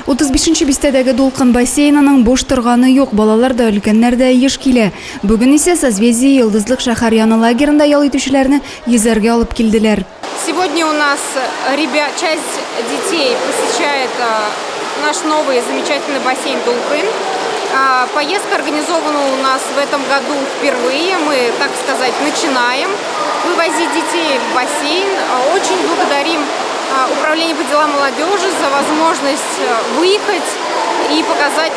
35-нче бистәдәге Дулкын бассейнының бош торганы юк, балалар да, өлкәннәр дә еш килә. Бүген исә Созвездие Йылдызлык шәһәр яны лагерында ял итүчеләрне йөзәргә алып килделәр. Сегодня у нас часть детей посещает наш новый замечательный бассейн Дулкын. Поездка организована у нас в этом году впервые. Мы, так сказать, начинаем вывозить детей в бассейн. Очень благодарим Управление по делам молодежи за возможность выехать и показать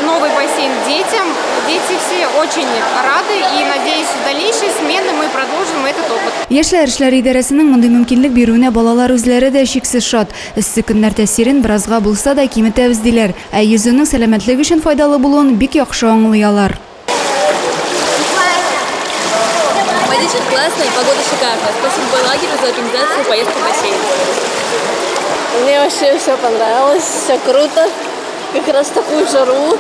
новый бассейн детям. Дети все очень рады и, надеюсь, в дальнейшей смены мы продолжим этот опыт. Яшьләр эшләре идарәсенең мондый мөмкинлек бирүенә балалар үзләре дә шиксез шат. Эссе көннәр тәэсирен беразга булса да киметәбез диләр. Ә йөзүнең сәламәтлек өчен файдалы булуын бик яхшы аңлыйлар. Водичка классная, погода шикарная. Спасибо лагерю за организацию поездки в бассейн. Мне вообще все понравилось, все круто. Как раз такую жару,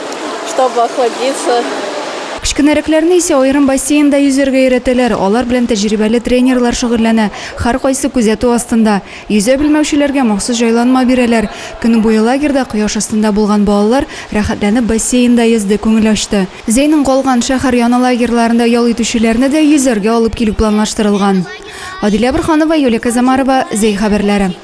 чтобы охладиться. Кичкенәрәкләрне исә аерым бассейнда йөзәргә өйрәтәләр. Алар белән тәҗрибәле тренерлар шөгыльләнә. Һәркайсы күзәтү астында. Йөзә белмәүчеләргә махсус җайланма бирәләр. Көн буе лагерда кояш астында булган балалар рәхәтләнеп бассейнда йөзде, күңел ачты. Зәйнең калган шәһәр яны лагерьларында ял итүчеләрне дә йөзәргә алып килү планлаштырылган. Адилә Борханова, Юлия Казамарова, Зәй хәбәрләре.